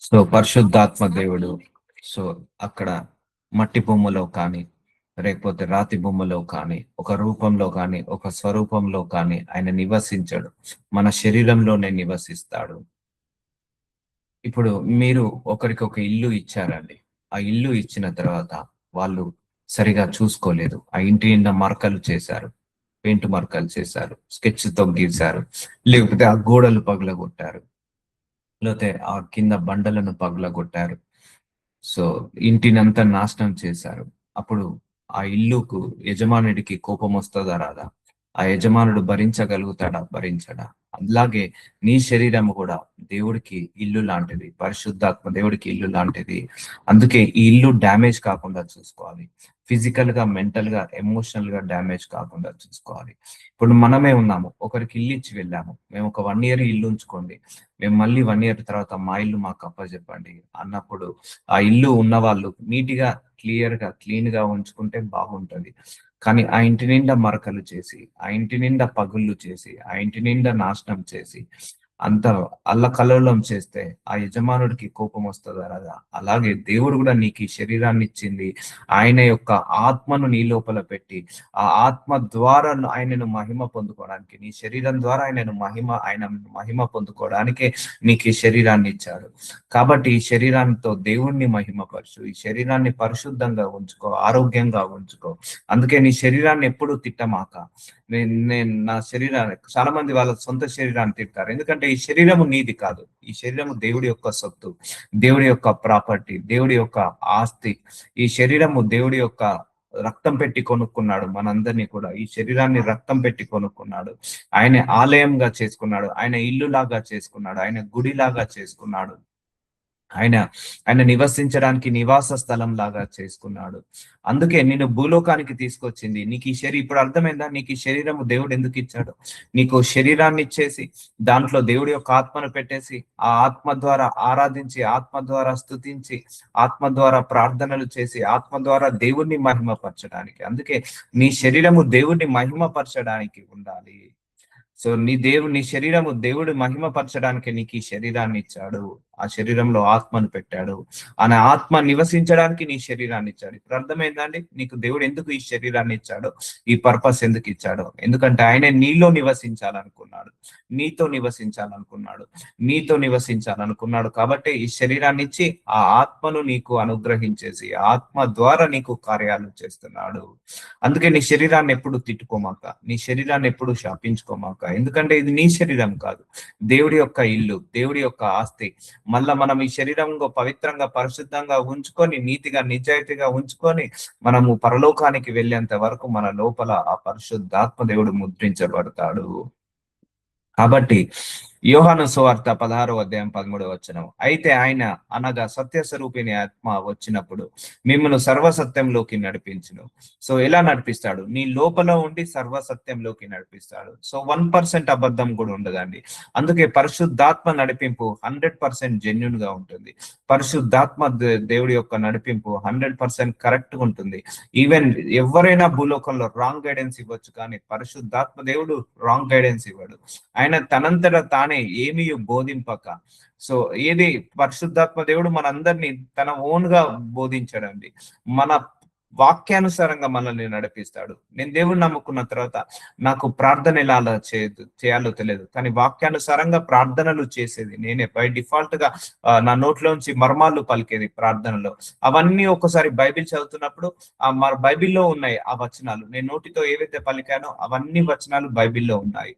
So పరిశుద్ధాత్మ దేవుడు so అక్కడ మట్టి బొమ్మలో కానీ లేకపోతే రాతి బొమ్మలో కానీ ఒక రూపంలో కానీ ఒక స్వరూపంలో కానీ ఆయన నివసించడు. మన శరీరంలోనే నివసిస్తాడు. ఇప్పుడు మీరు ఒకరికి ఒక ఇల్లు ఇచ్చారండి. ఆ ఇల్లు ఇచ్చిన తర్వాత వాళ్ళు సరిగా చూసుకోలేదు. ఆ ఇంటి నిండా మరకలు చేశారు, పెయింట్ మరకలు చేశారు, స్కెచ్ తో గీశారు, లేకపోతే ఆ గోడలు పగలగొట్టారు, లేకపోతే ఆ కింద బండలను పగలగొట్టారు. సో ఇంటినంతా నాశనం చేశారు. అప్పుడు ఆ ఇల్లుకు యజమానుడికి కోపం వస్తుందా రాదా? ఆ యజమానుడు భరించగలుగుతాడా? భరించడా? అలాగే నీ శరీరం కూడా దేవుడికి ఇల్లు లాంటిది. పరిశుద్ధాత్మ దేవుడికి ఇల్లు లాంటిది. అందుకే ఈ ఇల్లు డ్యామేజ్ కాకుండా చూసుకోవాలి. ఫిజికల్ గా, మెంటల్ గా, ఎమోషనల్ గా డ్యామేజ్ కాకుండా చూసుకోవాలి. ఇప్పుడు మనమే ఉన్నాము, ఒకరికి ఇల్లు ఇచ్చి వెళ్ళాము. మేము ఒక 1 year ఇల్లు ఉంచుకోండి, మేము మళ్ళీ 1 year తర్వాత మా ఇల్లు మాకు అప్పచెప్పండి అన్నప్పుడు ఆ ఇల్లు ఉన్న వాళ్ళు నీట్ గా, క్లియర్ గా, క్లీన్ గా ఉంచుకుంటే బాగుంటది. కానీ ఆ ఇంటి నిండా మరకలు చేసి, ఆ ఇంటి నిండా పగుళ్ళు చేసి, ఆ ఇంటి నిండా నాశనం చేసి, అంత అల్లకల్లోలం చేస్తే ఆ యజమానుడికి కోపం వస్తుందా రాదా? అలాగే దేవుడు కూడా నీకు ఈ శరీరాన్ని ఇచ్చింది, ఆయన యొక్క ఆత్మను నీ లోపల పెట్టి ఆ ఆత్మ ద్వారా ఆయనను మహిమ పొందుకోవడానికి, నీ శరీరం ద్వారా ఆయన మహిమ పొందుకోవడానికే నీకు ఈ శరీరాన్ని ఇచ్చాడు. కాబట్టి ఈ శరీరాంతో దేవుణ్ణి మహిమపరచు, ఈ శరీరాన్ని పరిశుద్ధంగా ఉంచుకో, ఆరోగ్యంగా ఉంచుకో. అందుకే నీ శరీరాన్ని ఎప్పుడు తిట్టమాక. నేను నా శరీరాన్ని, చాలా మంది వాళ్ళ సొంత శరీరాన్ని తిడతారు, ఎందుకంటే ఈ శరీరము నీది కాదు. ఈ శరీరము దేవుడి యొక్క సొత్తు, దేవుడి యొక్క ప్రాపర్టీ, దేవుడి యొక్క ఆస్తి. ఈ శరీరము దేవుడి యొక్క రక్తం పెట్టి కొనుక్కున్నాడు మనందరినీ కూడా. ఈ శరీరాన్ని రక్తం పెట్టి కొనుక్కున్నాడు. ఆయన ఆలయంగా చేసుకున్నాడు, ఆయన ఇల్లులాగా చేసుకున్నాడు, ఆయన గుడిలాగా చేసుకున్నాడు, ఆయన ఆయన నివసించడానికి నివాస స్థలం లాగా చేసుకున్నాడు. అందుకే నిన్ను భూలోకానికి తీసుకొచ్చింది. నీకు ఈ శరీరం ఇప్పుడు అర్థమైందా? నీకు ఈ శరీరము దేవుడు ఎందుకు ఇచ్చాడు? నీకు శరీరాన్ని ఇచ్చేసి దాంట్లో దేవుడి యొక్క ఆత్మను పెట్టేసి ఆ ఆత్మ ద్వారా ఆరాధించి, ఆత్మ ద్వారా స్తుతించి, ఆత్మ ద్వారా ప్రార్థనలు చేసి, ఆత్మ ద్వారా దేవుణ్ణి మహిమపరచడానికి. అందుకే నీ శరీరము దేవుణ్ణి మహిమపరచడానికి ఉండాలి. సో నీ శరీరము దేవుడు మహిమపరచడానికి నీకు ఈ శరీరాన్ని ఇచ్చాడు. ఆ శరీరంలో ఆత్మను పెట్టాడు. ఆయన ఆత్మ నివసించడానికి నీ శరీరాన్ని ఇచ్చాడు. ఇప్పుడు అర్థమైందండి నీకు దేవుడు ఎందుకు ఈ శరీరాన్ని ఇచ్చాడో, ఈ పర్పస్ ఎందుకు ఇచ్చాడో? ఎందుకంటే ఆయన నీలో నివసించాలనుకున్నాడు, నీతో నివసించాలనుకున్నాడు. కాబట్టి ఈ శరీరాన్ని ఇచ్చి ఆ ఆత్మను నీకు అనుగ్రహించేసి ఆత్మ ద్వారా నీకు కార్యాలు చేస్తున్నాడు. అందుకే నీ శరీరాన్ని ఎప్పుడు తిట్టుకోమాక, నీ శరీరాన్ని ఎప్పుడు శాపించుకోమాక. ఎందుకంటే ఇది నీ శరీరం కాదు, దేవుడి యొక్క ఇల్లు, దేవుడి యొక్క ఆస్తి. మళ్ళా మనం ఈ శరీరంలో పవిత్రంగా, పరిశుద్ధంగా ఉంచుకొని, నీతిగా, నిజాయితీగా ఉంచుకొని మనము పరలోకానికి వెళ్ళేంత వరకు మన లోపల ఆ పరిశుద్ధాత్మ దేవుడు ముద్రించబడతాడు. కాబట్టి యోహాను సువార్త 16 అధ్యాయం 13 అయితే ఆయన అనగా సత్య స్వరూపిణి ఆత్మ వచ్చినప్పుడు మిమ్మల్ని సర్వసత్యంలోకి నడిపించును. సో ఎలా నడిపిస్తాడు? నీ లోపల ఉండి సర్వసత్యంలోకి నడిపిస్తాడు. సో 1% అబద్ధం కూడా ఉండదండి. అందుకే పరిశుద్ధాత్మ నడిపింపు 100% జెన్యున్ గా ఉంటుంది. పరిశుద్ధాత్మ దేవుడి యొక్క నడిపింపు 100% కరెక్ట్ గా ఉంటుంది. ఈవెన్ ఎవరైనా భూలోకంలో రాంగ్ గైడెన్స్ ఇవ్వచ్చు, కానీ పరిశుద్ధాత్మ దేవుడు రాంగ్ గైడెన్స్ ఇవ్వడు. ఆయన తనంతట తానే ఏమీ బోధింపక, సో ఏది పరిశుద్ధాత్మ దేవుడు మనందరినీ తన ఓన్ గా బోధించడండి, మన వాక్యానుసారంగా మనల్ని నడిపిస్తాడు. నేను దేవుని నమ్ముకున్న తర్వాత నాకు ప్రార్థన ఎలా చేయాలో తెలియదు, కానీ వాక్యానుసారంగా ప్రార్థనలు చేసేది నేనే. బై డిఫాల్ట్ గా నా నోట్లోంచి మర్మాలు పలికేది ప్రార్థనలో. అవన్నీ ఒకసారి బైబిల్ చదువుతున్నప్పుడు ఆ బైబిల్లో ఉన్నాయి ఆ వచనాలు. నేను నోటితో ఏవైతే పలికానో అవన్నీ వచనాలు బైబిల్లో ఉన్నాయి.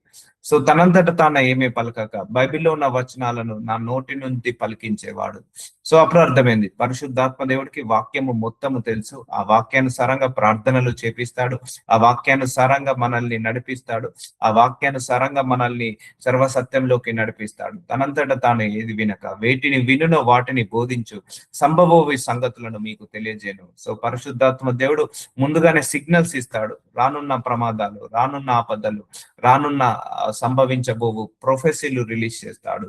సో తనంతట తాను ఏమీ పలకక బైబిల్లో ఉన్న వచనాలను నా నోటి నుండి పలికించేవాడు. సో అప్పుడు అర్థమైంది, పరిశుద్ధాత్మ దేవుడికి వాక్యము మొత్తము తెలుసు. ఆ వాక్యానుసారంగా ప్రార్థనలు చేపిస్తాడు, ఆ వాక్యానుసారంగా మనల్ని నడిపిస్తాడు, ఆ వాక్యానుసారంగా మనల్ని సర్వసత్యంలోకి నడిపిస్తాడు. తనంతట తాను ఏది వినక వేటిని వినునో వాటిని బోధించు, సంభవోవి సంగతులను మీకు తెలియజేయను. సో పరిశుద్ధాత్మ దేవుడు ముందుగానే సిగ్నల్స్ ఇస్తాడు, రానున్న ప్రమాదాలు, రానున్న ఆపదలు, రానున్న సంభవించబోవు ప్రొఫెసీలు రిలీజ్ చేస్తాడు.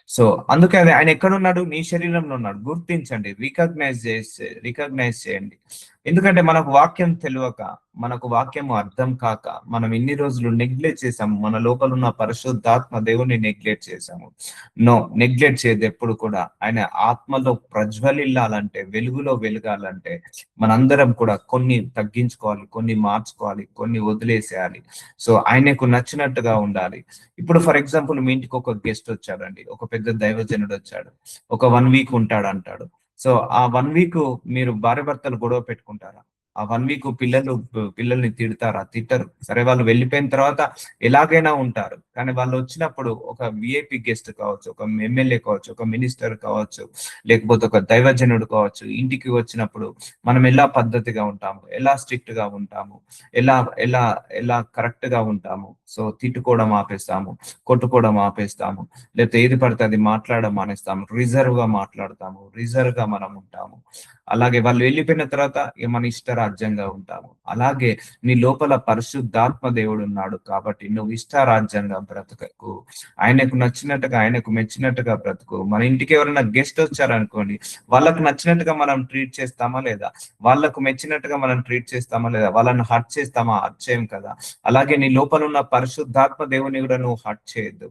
సో అందుకే అది ఆయన ఎక్కడున్నాడు? నీ శరీరంలో ఉన్నాడు. గుర్తించండి, రికగ్నైజ్ చేయండి. ఎందుకంటే మనకు వాక్యం తెలియక, మనకు వాక్యము అర్థం కాక మనం ఇన్ని రోజులు నెగ్లెక్ట్ చేసాము. మన లోపల ఉన్న పరిశుద్ధాత్మ దేవుని నెగ్లెక్ట్ చేసాము. నో, నెగ్లెక్ట్ చేయదు ఎప్పుడు కూడా. ఆయన ఆత్మలో ప్రజ్వలిల్లాలంటే, వెలుగులో వెలగాలంటే మనందరం కూడా కొన్ని తగ్గించుకోవాలి, కొన్ని మార్చుకోవాలి, కొన్ని వదిలేసేయాలి. సో ఆయనకు నచ్చినట్టుగా ఉండాలి. ఇప్పుడు ఫర్ ఎగ్జాంపుల్ మీ ఇంటికి ఒక గెస్ట్ వచ్చాడండి, ఒక పెద్ద దైవజనుడు వచ్చాడు, ఒక 1 వీక్ ఉంటాడు అంటాడు. సో ఆ 1 వీక్ మీరు భార్య భర్తలు గొడవ పెట్టుకుంటారా? ఆ 1 వీక్ పిల్లల్ని తిడతారా? తిట్టరు. సరే, వాళ్ళు వెళ్ళిపోయిన తర్వాత ఎలాగైనా ఉంటారు. కానీ వాళ్ళు వచ్చినప్పుడు ఒక విఐపి గెస్ట్ కావచ్చు, ఒక ఎమ్మెల్యే కావచ్చు, ఒక మినిస్టర్ కావచ్చు, లేకపోతే ఒక దైవజనుడు కావచ్చు, ఇంటికి వచ్చినప్పుడు మనం ఎలా పద్ధతిగా ఉంటాము, ఎలా స్ట్రిక్ట్ గా ఉంటాము, ఎలా ఎలా ఎలా కరెక్ట్ గా ఉంటాము. సో తిట్టుకోవడం ఆపేస్తాము, కొట్టుకోవడం ఆపేస్తాము, లేకపోతే ఏది పడితే అది మాట్లాడడం మానేస్తాము, రిజర్వ్ గా మాట్లాడతాము, రిజర్వ్ గా మనం ఉంటాము. అలాగే వాళ్ళు వెళ్ళిపోయిన తర్వాత మన ఇష్టరాజ్యంగా ఉంటాము. అలాగే నీ లోపల పరిశుద్ధాత్మ దేవుడు ఉన్నాడు కాబట్టి నువ్వు ఇష్టారాజ్యంగా బ్రతకకు. ఆయనకు నచ్చినట్టుగా, ఆయనకు మెచ్చినట్టుగా బ్రతుకు. మన ఇంటికి ఎవరైనా గెస్ట్ వచ్చారనుకోండి, వాళ్ళకు నచ్చినట్టుగా మనం ట్రీట్ చేస్తామా లేదా? వాళ్ళకు మెచ్చినట్టుగా మనం ట్రీట్ చేస్తామా లేదా? వాళ్ళని హర్ట్ చేస్తామా? హర్ట్ చేయం కదా. అలాగే నీ లోపల ఉన్న పరిశుద్ధాత్మ దేవుని కూడా నువ్వు హర్ట్ చేయొద్దు.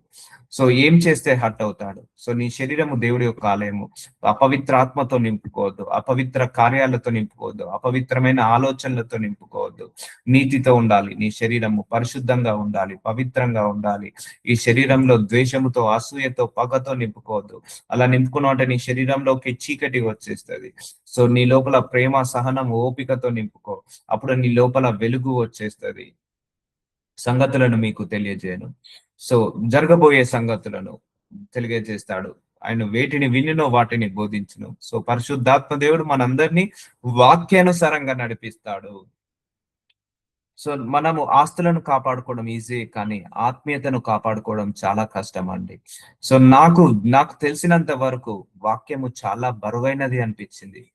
సో ఏం చేస్తే హర్ట్ అవుతాడు? సో నీ శరీరము దేవుడి యొక్క ఆలయము. అపవిత్ర ఆత్మతో నింపుకోవద్దు, అపవిత్ర కార్యాలతో నింపుకోవద్దు, అపవిత్రమైన ఆలోచనలతో నింపుకోవద్దు. నీతితో ఉండాలి, నీ శరీరము పరిశుద్ధంగా ఉండాలి, పవిత్రంగా ఉండాలి. ఈ శరీరంలో ద్వేషముతో, అసూయతో, పగతో నింపుకోవద్దు. అలా నింపుకున్నావు అంటే నీ శరీరంలోకి చీకటి వచ్చేస్తుంది. సో నీ లోపల ప్రేమ, సహనం, ఓపికతో నింపుకో. అప్పుడు నీ లోపల వెలుగు వచ్చేస్తుంది. సంగతులను మీకు తెలియజేయను. సో జరగబోయే సంగతులను తెలియజేస్తాడు. ఆయన వేటిని వినినో వాటిని బోధించును. సో పరిశుద్ధాత్మ దేవుడు మనందరినీ వాక్యానుసారంగా నడిపిస్తాడు. సో మనము ఆస్తులను కాపాడుకోవడం ఈజీ, కానీ ఆత్మీయతను కాపాడుకోవడం చాలా కష్టం అండి. సో నాకు నాకు తెలిసినంత వరకు వాక్యము చాలా బరువైనది అనిపించింది.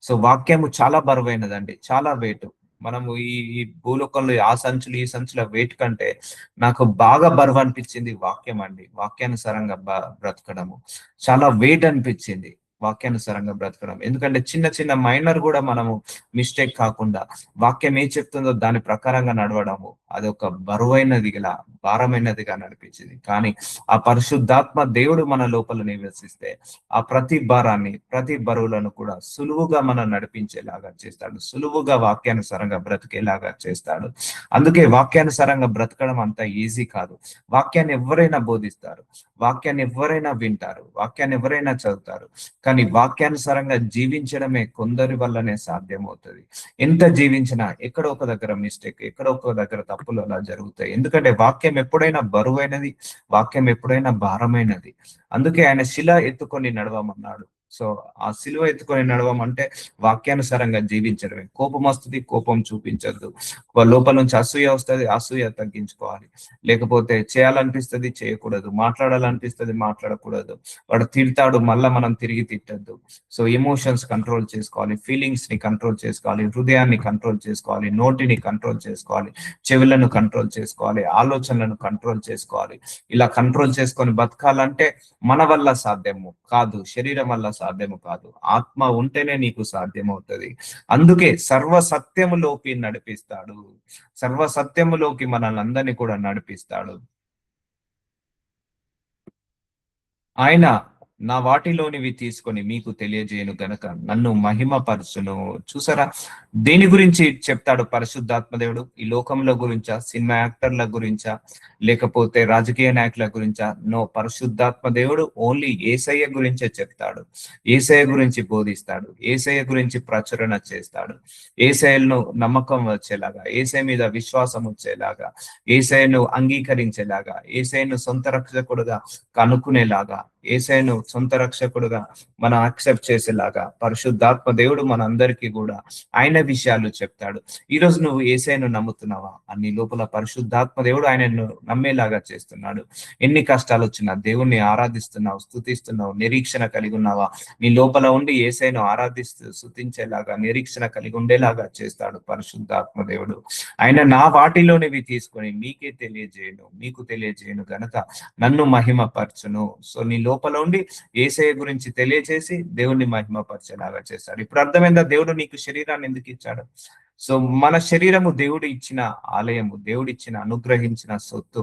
సో వాక్యము చాలా బరువైనదండి, చాలా వెయిట్. మనము ఈ భూలోకంలో ఆ సంచులు ఈ సంచుల వెయిట్ కంటే నాకు బాగా బరువు అనిపించింది వాక్యం అండి. వాక్యానుసారంగా బ్రతకడము చాలా వెయిట్ అనిపించింది. వాక్యానుసారంగా బ్రతకడం, ఎందుకంటే చిన్న చిన్న మైనర్ కూడా మనము మిస్టేక్ కాకుండా వాక్యం ఏం చెప్తుందో దాని ప్రకారంగా నడవడము అదొక బరువైనదిగా, భారమైనదిగా నడిపించింది. కానీ ఆ పరిశుద్ధాత్మ దేవుడు మన లోపల నివసిస్తే ఆ ప్రతి భారాన్ని, ప్రతి బరువులను కూడా సులువుగా మనం నడిపించేలాగా చేస్తాడు, సులువుగా వాక్యానుసారంగా బ్రతికేలాగా చేస్తాడు. అందుకే వాక్యానుసారంగా బ్రతకడం అంత ఈజీ కాదు. వాక్యాన్ని ఎవరైనా బోధిస్తారు, వాక్యాన్ని ఎవరైనా వింటారు, వాక్యాన్ని ఎవరైనా చదువుతారు, కానీ వాక్యానుసారంగా జీవించడమే కొందరి వల్లనే సాధ్యమవుతుంది. ఎంత జీవించినా ఎక్కడో ఒక దగ్గర మిస్టేక్, ఎక్కడో ఒక దగ్గర తప్పులు అలా జరుగుతాయి. ఎందుకంటే వాక్యం ఎప్పుడైనా బరువైనది, వాక్యం ఎప్పుడైనా భారమైనది. అందుకే ఆయన శిల ఎత్తుకొని నడవమన్నాడు. సో ఆ సిలువ ఎత్తుకొని నడవమంటే వాక్యానుసారంగా జీవించడమే. కోపం వస్తుంది, కోపం చూపించద్దు. లోపల నుంచి అసూయ వస్తుంది, అసూయ తగ్గించుకోవాలి. లేకపోతే చేయాలనిపిస్తుంది, చేయకూడదు. మాట్లాడాలనిపిస్తుంది, మాట్లాడకూడదు. వాడు తిడతాడు, మళ్ళా మనం తిరిగి తిట్టద్దు. సో ఎమోషన్స్ కంట్రోల్ చేసుకోవాలి, ఫీలింగ్స్ ని కంట్రోల్ చేసుకోవాలి, హృదయాన్ని కంట్రోల్ చేసుకోవాలి, నోటిని కంట్రోల్ చేసుకోవాలి, చెవులను కంట్రోల్ చేసుకోవాలి, ఆలోచనలను కంట్రోల్ చేసుకోవాలి. ఇలా కంట్రోల్ చేసుకొని బతకాలంటే మన వల్ల సాధ్యము కాదు, శరీరం వల్ల సాధ్యము కాదు. ఆత్మ ఉంటేనే నీకు సాధ్యమవుతుంది. అందుకే సర్వ సత్యములోకి నడిపిస్తాడు, సర్వ సత్యములోకి మనల్ని అందరినీ కూడా నడిపిస్తాడు. ఆయన నా వాటిలోనివి తీసుకొని మీకు తెలియజేయను గనక నన్ను మహిమపరచును. చూసారా, దేని గురించి చెప్తాడు పరిశుద్ధాత్మ దేవుడు? ఈ లోకంలో గురించా, సినిమా యాక్టర్ల గురించా, లేకపోతే రాజకీయ నాయకుల గురించా? నో, పరిశుద్ధాత్మ దేవుడు ఓన్లీ ఏసయ్య గురించే చెప్తాడు, ఏసయ్య గురించి బోధిస్తాడు, ఏసయ్య గురించి ప్రచురణ చేస్తాడు. ఏసయ్యను నమ్మకం వచ్చేలాగా, ఏసయ్య మీద విశ్వాసం వచ్చేలాగా, ఏసయ్యను అంగీకరించేలాగా, ఏసయ్యను సొంత రక్షకుడుగా కనుక్కునేలాగా, యేసయ్యను సొంత రక్షకుడుగా మనం యాక్సెప్ట్ చేసేలాగా పరిశుద్ధాత్మ దేవుడు మనందరికీ కూడా ఆయన విషయాలు చెప్తాడు. ఈ రోజు నువ్వు యేసయ్యను నమ్ముతున్నావా? నీ లోపల పరిశుద్ధాత్మ దేవుడు ఆయనను నమ్మేలాగా చేస్తున్నాడు. ఎన్ని కష్టాలు వచ్చినా దేవుణ్ణి ఆరాధిస్తున్నావు, స్తుతిస్తున్నావు, నిరీక్షణ కలిగి ఉన్నావా? నీ లోపల ఉండి యేసయ్యను ఆరాధిస్తూ స్తుతించేలాగా, నిరీక్షణ కలిగి ఉండేలాగా చేస్తాడు పరిశుద్ధాత్మ దేవుడు. ఆయన నా వాటిలోనివి తీసుకొని మీకు తెలియజేయను గనక నన్ను మహిమపరచును. సో నీ లోపల ఉండి యేసయ్య గురించి తెలియచేసి దేవుణ్ణి మహిమపరిచేలాగా చేస్తాడు. ఇప్పుడు అర్థమైందా దేవుడు నీకు శరీరాన్ని ఎందుకు ఇచ్చాడు? సో మన శరీరము దేవుడు ఇచ్చిన ఆలయము, దేవుడిచ్చిన అనుగ్రహించిన సొత్తు,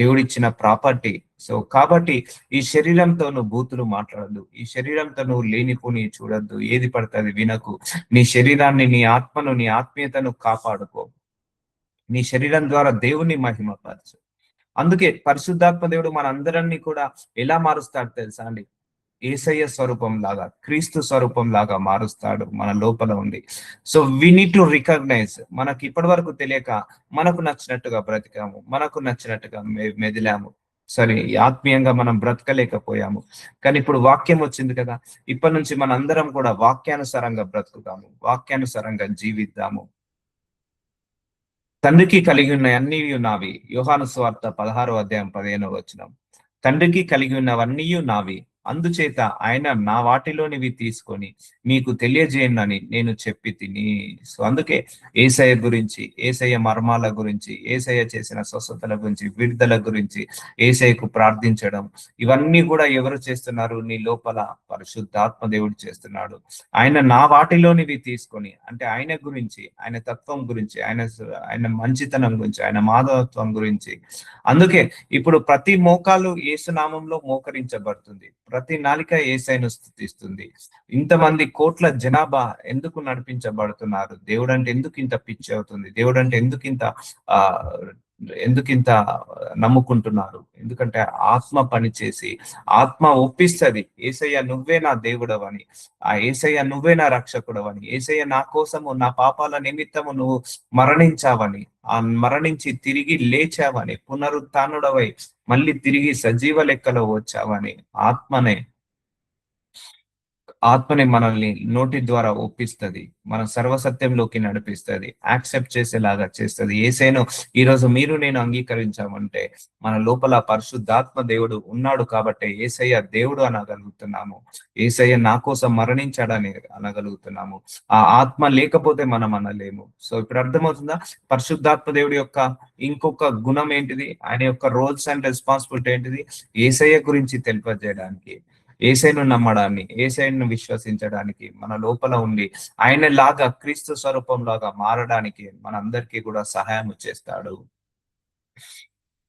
దేవుడిచ్చిన ప్రాపర్టీ. సో కాబట్టి ఈ శరీరంతో నువ్వు బూతులు మాట్లాడద్దు, ఈ శరీరంతో నువ్వు లేనిపోని చూడద్దు, ఏది పడుతుంది వినకు. నీ శరీరాన్ని, నీ ఆత్మను, నీ ఆత్మీయతను కాపాడుకో. నీ శరీరం ద్వారా దేవుణ్ణి మహిమపరచు. అందుకే పరిశుద్ధాత్మ దేవుడు మన అందరినీ కూడా ఎలా మారుస్తాడు తెలుసా అండి? యేసయ్య స్వరూపం లాగా, క్రీస్తు స్వరూపం లాగా మారుస్తాడు మన లోపల ఉంది. So we need to recognise, మనకి ఇప్పటి వరకు తెలియక మనకు నచ్చినట్టుగా బ్రతికాము, మనకు నచ్చినట్టుగా మెదిలాము, సరే ఆత్మీయంగా మనం బ్రతకలేకపోయాము. కానీ ఇప్పుడు వాక్యం వచ్చింది కదా, ఇప్పటి నుంచి మన అందరం కూడా వాక్యానుసారంగా బ్రతుకుతాము, వాక్యానుసారంగా జీవిద్దాము. తండ్రికి కలిగి ఉన్న అన్ని నావి. యోహాను సువార్త 16:15 తండ్రికి కలిగి ఉన్నవన్నీ నావి, అందుచేత ఆయన నా వాటిలోనివి తీసుకొని మీకు తెలియజేయనని నేను చెప్పి తిని. సో అందుకే యేసయ్య గురించి, యేసయ్య మర్మాల గురించి, యేసయ్య చేసిన స్వస్థతల గురించి, విడుదల గురించి, యేసయ్యకు ప్రార్థించడం, ఇవన్నీ కూడా ఎవరు చేస్తున్నారు? నీ లోపల పరిశుద్ధాత్మ దేవుడు చేస్తున్నాడు. ఆయన నా వాటిలోనివి తీసుకొని, అంటే ఆయన గురించి, ఆయన తత్వం గురించి, ఆయన మంచితనం గురించి, ఆయన మాధవత్వం గురించి. అందుకే ఇప్పుడు ప్రతి మోకాలు యేసునామంలో మోకరించబడుతుంది, ప్రతి నాలిక యేసయ్యను స్తుతిస్తుంది. ఇంతమంది కోట్ల జనాభా ఎందుకు నడిపించబడుతున్నారు? దేవుడు అంటే ఎందుకు ఇంత పిచ్చి అవుతుంది? దేవుడు అంటే ఎందుకింత నమ్ముకుంటున్నారు? ఎందుకంటే ఆత్మ పనిచేసి, ఆత్మ ఒప్పిస్తుంది యేసయ్య నువ్వే నా దేవుడవని, ఆ యేసయ్య నువ్వే నా రక్షకుడవని, యేసయ్య నా కోసము, నా పాపాల నిమిత్తము నువ్వు మరణించావని, ఆ మరణించి తిరిగి లేచావని, పునరుత్థానుడవై మళ్ళీ తిరిగి సజీవ లెక్కలో వచ్చావని, ఆత్మనే మనల్ని నోటి ద్వారా ఒప్పిస్తుంది, మన సర్వసత్యంలోకి నడిపిస్తుంది, యాక్సెప్ట్ చేసేలాగా చేస్తుంది. యేసయ్యను ఈ రోజు మీరు నేను అంగీకరించామంటే మన లోపల పరిశుద్ధాత్మ దేవుడు ఉన్నాడు కాబట్టి యేసయ్య దేవుడు అనగలుగుతున్నాము, యేసయ్య నా కోసం మరణించాడని అనగలుగుతున్నాము. ఆ ఆత్మ లేకపోతే మనం అనలేము. సో ఇప్పుడు అర్థమవుతుందా? పరిశుద్ధాత్మ దేవుడి యొక్క ఇంకొక గుణం ఏంటిది? ఆయన యొక్క రోల్స్ అండ్ రెస్పాన్సిబిలిటీ ఏంటిది? యేసయ్య గురించి తెలియజేయడానికి, యేసయ్యను నమ్మడాన్ని, యేసయ్యను విశ్వసించడానికి, మన లోపల ఉండి ఆయన లాగా, క్రీస్తు స్వరూపం లాగా మారడానికి మనందరికీ కూడా సహాయం చేస్తాడు.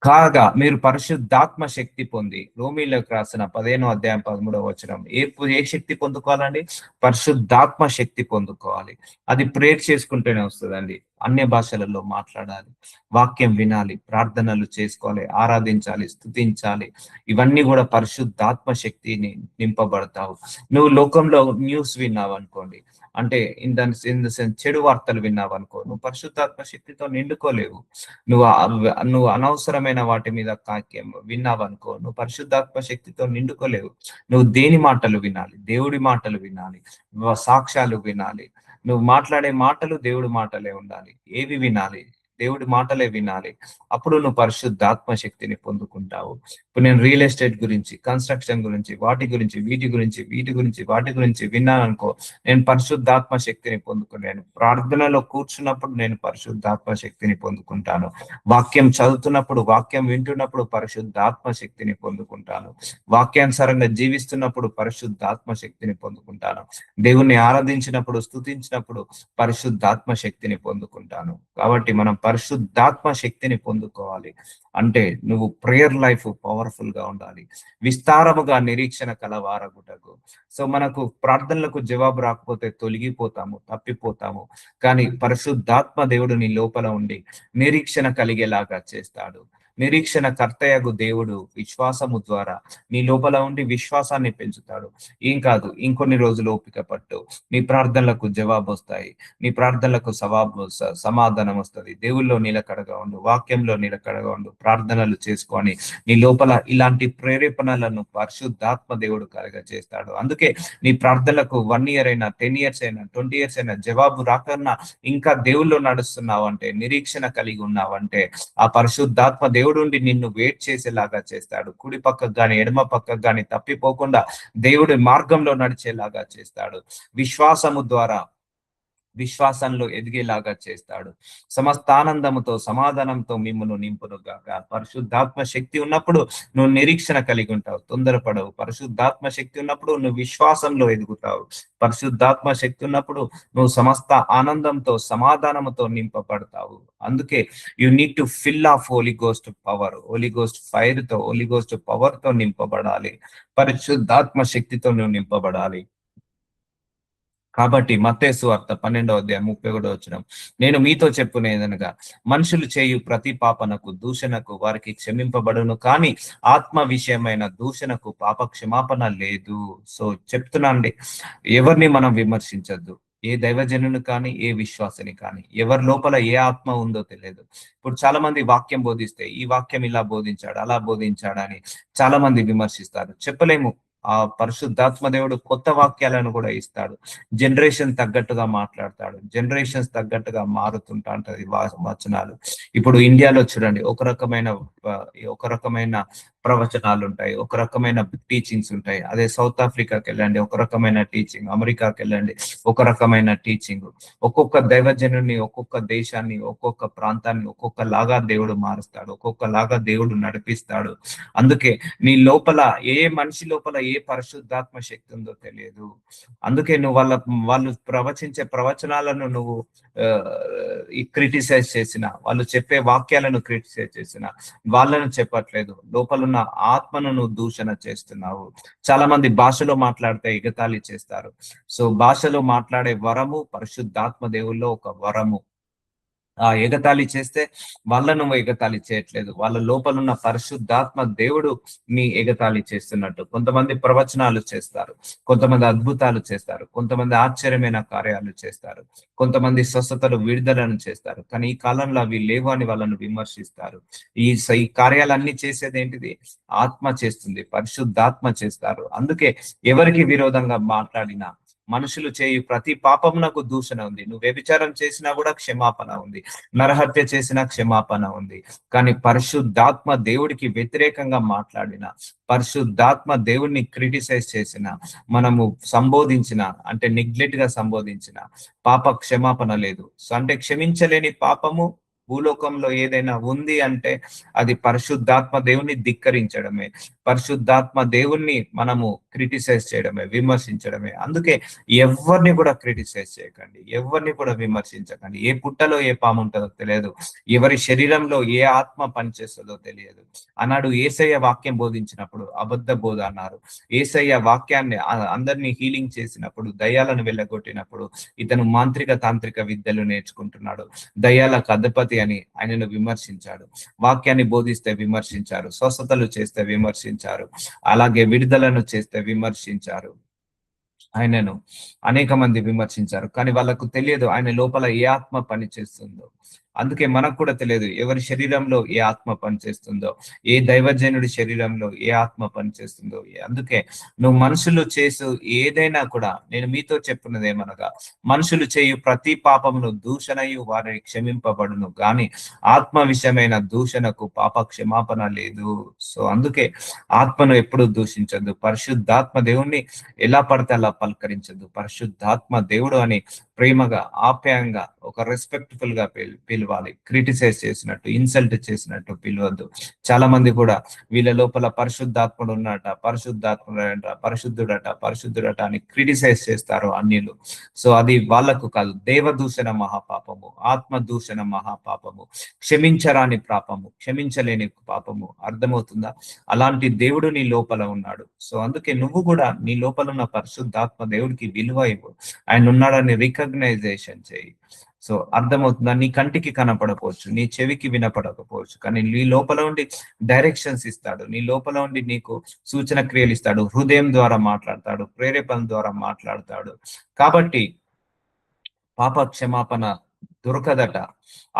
కాగా మీరు పరిశుద్ధాత్మ శక్తి పొంది, రోమీలకు రాసిన 15:13 ఏ శక్తి పొందుకోవాలండి? పరిశుద్ధాత్మ శక్తి పొందుకోవాలి. అది ప్రేయర్ చేసుకుంటూనే వస్తుందండి. అన్య భాషలలో మాట్లాడాలి, వాక్యం వినాలి, ప్రార్థనలు చేసుకోవాలి, ఆరాధించాలి, స్తుతించాలి. ఇవన్నీ కూడా పరిశుద్ధాత్మ శక్తిని నింపబడతావు. నువ్వు లోకంలో న్యూస్ విన్నావు అనుకోండి, అంటే ఇన్ ద సెన్స్ చెడు వార్తలు విన్నావు అనుకో, నువ్వు పరిశుద్ధాత్మ శక్తితో నిండుకోలేవు. నువ్వు అనవసరమైన వాటి మీద విన్నావు అనుకో, నువ్వు పరిశుద్ధాత్మ శక్తితో నిండుకోలేవు. నువ్వు దేని మాటలు వినాలి? దేవుడి మాటలు వినాలి, సాక్ష్యాలు వినాలి. నువ్వు మాట్లాడే మాటలు దేవుడి మాటలే ఉండాలి. ఏవి వినాలి? దేవుడి మాటలే వినాలి. అప్పుడు నువ్వు పరిశుద్ధాత్మ శక్తిని పొందుకుంటావు. ఇప్పుడు నేను రియల్ ఎస్టేట్ గురించి, కన్స్ట్రక్షన్ గురించి, వాటి గురించి విన్నాను అనుకో, నేను పరిశుద్ధాత్మ శక్తిని పొందుకున్నాను. ప్రార్థనలో కూర్చున్నప్పుడు నేను పరిశుద్ధాత్మ శక్తిని పొందుకుంటాను. వాక్యం చదువుతున్నప్పుడు, వాక్యం వింటున్నప్పుడు పరిశుద్ధాత్మ శక్తిని పొందుకుంటాను. వాక్యానుసారంగా జీవిస్తున్నప్పుడు పరిశుద్ధాత్మ శక్తిని పొందుకుంటాను. దేవుణ్ణి ఆరాధించినప్పుడు, స్తుతించినప్పుడు పరిశుద్ధాత్మ శక్తిని పొందుకుంటాను. కాబట్టి మనం పరిశుద్ధాత్మ శక్తిని పొందుకోవాలి అంటే నువ్వు ప్రేయర్ లైఫ్ పవర్ఫుల్ గా ఉండాలి, విస్తారముగా నిరీక్షణ కలవారగుటకు. సో మనకు ప్రార్థనలకు జవాబు రాకపోతే తొలగిపోతాము, తప్పిపోతాము. కానీ పరిశుద్ధాత్మ దేవుడు నీ లోపల ఉండి నిరీక్షణ కలిగేలాగా చేస్తాడు. నిరీక్షణ కర్తయగు దేవుడు విశ్వాసము ద్వారా నీ లోపల ఉండి విశ్వాసాన్ని పెంచుతాడు. ఏం కాదు, ఇంకొన్ని రోజులు ఓపిక పట్టు, నీ ప్రార్థనలకు జవాబు వస్తాయి, నీ ప్రార్థనలకు సమాధానం వస్తుంది. దేవుల్లో నిలకడగా ఉండు, వాక్యంలో నిలకడగా ఉండు, ప్రార్థనలు చేసుకొని నీ లోపల ఇలాంటి ప్రేరేపణలను పరిశుద్ధాత్మ దేవుడు కలగ చేస్తాడు. అందుకే నీ ప్రార్థనలకు 1 year అయినా, 10 years అయినా, 20 years అయినా జవాబు రాకన్నా ఇంకా దేవుల్లో నడుస్తున్నావు అంటే, నిరీక్షణ కలిగి ఉన్నావంటే, ఆ పరిశుద్ధాత్మ దేవుడు నిన్ను వెయిట్ చేసేలాగా చేస్తాడు. కుడి పక్కకు గాని, ఎడమ పక్కకు గాని తప్పిపోకుండా దేవుడి మార్గంలో నడిచేలాగా చేస్తాడు. విశ్వాసము ద్వారా విశ్వాసంలో ఎదిగేలాగా చేస్తాడు. సమస్త ఆనందముతో సమాధానంతో మిమ్మల్ని నింపును గాక. పరిశుద్ధాత్మ శక్తి ఉన్నప్పుడు నువ్వు నిరీక్షణ కలిగి ఉంటావు, తొందరపడవు. పరిశుద్ధాత్మ శక్తి ఉన్నప్పుడు నువ్వు విశ్వాసంలో ఎదుగుతావు. పరిశుద్ధాత్మ శక్తి ఉన్నప్పుడు నువ్వు సమస్త ఆనందంతో సమాధానముతో నింపబడతావు. అందుకే you need to fill of holy ghost power. Holy ghost fire తో, హోలీ గోస్ట్ పవర్ తో నింపబడాలి. పరిశుద్ధాత్మ శక్తితో నువ్వు నింపబడాలి. కాబట్టి మత్తయి సువార్త 12వ అధ్యాయం 31వ వచనం, నేను మీతో చెప్పునేదనగా మనుషులు చేయు ప్రతి పాపనకు దూషణకు వారికి క్షమింపబడును, కానీ ఆత్మ విషయమైన దూషణకు పాప క్షమాపణ లేదు. సో చెప్తున్నాండి, ఎవరిని మనం విమర్శించద్దు. ఏ దైవజనుని కానీ, ఏ విశ్వాసని కానీ, ఎవరి లోపల ఏ ఆత్మ ఉందో తెలియదు. ఇప్పుడు చాలా మంది వాక్యం బోధిస్తే ఈ వాక్యం ఇలా బోధించాడు, అలా బోధించాడని చాలా మంది విమర్శిస్తారు. చెప్పలేము. ఆ పరిశుద్ధాత్మ దేవుడు కొత్త వాక్యాలను కూడా ఇస్తాడు. జనరేషన్ తగ్గట్టుగా మాట్లాడతాడు. జనరేషన్స్ తగ్గట్టుగా మారుతుంటా ఉంటది వచనాలు. ఇప్పుడు ఇండియాలో చూడండి, ఒక రకమైన ప్రవచనాలు ఉంటాయి, ఒక రకమైన టీచింగ్స్ ఉంటాయి. అదే సౌత్ ఆఫ్రికాకి వెళ్ళండి, ఒక రకమైన టీచింగ్. అమెరికాకి వెళ్ళండి, ఒక రకమైన టీచింగ్. ఒక్కొక్క దైవజనుని, ఒక్కొక్క దేశాన్ని, ఒక్కొక్క ప్రాంతాన్ని ఒక్కొక్కలాగా దేవుడు మారుస్తాడు, ఒక్కొక్కలాగా దేవుడు నడిపిస్తాడు. అందుకే నీ లోపల ఏ మనిషి లోపల ఏ పరిశుద్ధాత్మ శక్తి ఉందో తెలియదు. అందుకే నువ్వు వాళ్ళు ప్రవచించే ప్రవచనాలను నువ్వు క్రిటిసైజ్ చేసిన, వాళ్ళు చెప్పే వాక్యాలను క్రిటిసైజ్ చేసిన, వాళ్ళను చెప్పట్లేదు, లోపలున్న ఆత్మను నువ్వు దూషణ చేస్తున్నావు. చాలా మంది భాషలో మాట్లాడితే ఎగతాళి చేస్తారు. సో భాషలో మాట్లాడే వరము పరిశుద్ధాత్మ దేవుల్లో ఒక వరము. ఆ ఎగతాళి చేస్తే వాళ్ళను ఎగతాళి చేయట్లేదు, వాళ్ళ లోపల ఉన్న పరిశుద్ధాత్మ దేవుడు నీ ఎగతాళి చేస్తున్నట్టు. కొంతమంది ప్రవచనాలు చేస్తారు, కొంతమంది అద్భుతాలు చేస్తారు, కొంతమంది ఆశ్చర్యమైన కార్యాలు చేస్తారు, కొంతమంది స్వస్థతలు విడుదలను చేస్తారు. కానీ ఈ కాలంలో అవి లేవు అని వాళ్ళను విమర్శిస్తారు. ఈ కార్యాలన్నీ చేసేది ఏంటిది? ఆత్మ చేస్తుంది, పరిశుద్ధాత్మ చేస్తారు. అందుకే ఎవరికి విరోధంగా మాట్లాడినా, మనుషులు చేయు ప్రతి పాపమునకు దూషణ ఉంది. నువ్వు వ్యభిచారం చేసినా కూడా క్షమాపణ ఉంది, నరహత్య చేసినా క్షమాపణ ఉంది. కానీ పరిశుద్ధాత్మ దేవుడికి వ్యతిరేకంగా మాట్లాడిన, పరిశుద్ధాత్మ దేవుడిని క్రిటిసైజ్ చేసిన, మనము సంబోధించిన, అంటే నెగ్లెక్ట్ గా సంబోధించిన, పాప క్షమాపణ లేదు. సో అంటే క్షమించలేని పాపము భూలోకంలో ఏదైనా ఉంది అంటే అది పరిశుద్ధాత్మ దేవుణ్ణి ధిక్కరించడమే, పరిశుద్ధాత్మ దేవుణ్ణి మనము క్రిటిసైజ్ చేయడమే, విమర్శించడమే. అందుకే ఎవరిని కూడా క్రిటిసైజ్ చేయకండి, ఎవరిని కూడా విమర్శించకండి. ఏ పుట్టలో ఏ పాము ఉంటుందో తెలియదు, ఎవరి శరీరంలో ఏ ఆత్మ పనిచేస్తుందో తెలియదు. అన్నాడు యేసయ్య వాక్యం బోధించినప్పుడు అబద్ధ బోధ అన్నారు. యేసయ్య వాక్యాన్ని అందరినీ హీలింగ్ చేసినప్పుడు, దయ్యాలను వెళ్ళగొట్టినప్పుడు ఇతను మాంత్రిక తాంత్రిక విద్యలు నేర్చుకుంటున్నాడు, దయ్యాలకు అధిపతి అని ఆయనను విమర్శించాడు. వాక్యాన్ని బోధిస్తే విమర్శించారు, స్వస్థతలు చేస్తే విమర్శించారు, అలాగే విడుదలను చేస్తే విమర్శించారు. ఆయనను అనేక మంది విమర్శించారు. కానీ వాళ్ళకు తెలియదు ఆయన లోపల ఏ ఆత్మ పనిచేస్తుందో. అందుకే మనకు కూడా తెలియదు ఎవరి శరీరంలో ఏ ఆత్మ పనిచేస్తుందో, ఏ దైవజనుడి శరీరంలో ఏ ఆత్మ పనిచేస్తుందో. అందుకే నువ్వు మనుషులు చేసు ఏదైనా కూడా, నేను మీతో చెప్పున్నది ఏమనగా, మనుషులు చేయు ప్రతి పాపమును దూషణయు వారిని క్షమింపబడును, కానీ ఆత్మ విషయమైన దూషణకు పాప క్షమాపణ లేదు. సో అందుకే ఆత్మను ఎప్పుడు దూషించద్దు. పరిశుద్ధాత్మ దేవుణ్ణి ఎలా పడితే అలా పలకరించద్దు. పరిశుద్ధాత్మ దేవుడు అని ప్రేమగా, ఆప్యాయంగా, ఒక రెస్పెక్ట్ఫుల్ గా పిలవాలి. క్రిటిసైజ్ చేసినట్టు, ఇన్సల్ట్ చేసినట్టు పిలవద్దు. చాలా మంది కూడా వీళ్ళ లోపల పరిశుద్ధాత్ముడు ఉన్నట, పరిశుద్ధుడట అని క్రిటిసైజ్ చేస్తారు అన్యులు. సో అది వాళ్ళకు కాదు, దేవదూషణ మహాపాపము, ఆత్మ దూషణ మహాపాపము, క్షమించరాని పాపము, క్షమించలేని పాపము. అర్థమవుతుందా? అలాంటి దేవుడు నీ లోపల ఉన్నాడు. సో అందుకే నువ్వు కూడా నీ లోపల ఉన్న పరిశుద్ధాత్మ దేవుడికి విలువ ఇవ్వు, ఆయన ఉన్నాడని రికగ్నైజేషన్ చేయి. సో అర్థమవుతుందా? నీ కంటికి కనపడకపోవచ్చు, నీ చెవికి వినపడకపోవచ్చు, కానీ నీ లోపల ఉండి డైరెక్షన్స్ ఇస్తాడు, నీ లోపల ఉండి నీకు సూచన క్రియలు ఇస్తాడు, హృదయం ద్వారా మాట్లాడతాడు, ప్రేరేపణ ద్వారా మాట్లాడతాడు. కాబట్టి పాప క్షమాపణ దొరకదట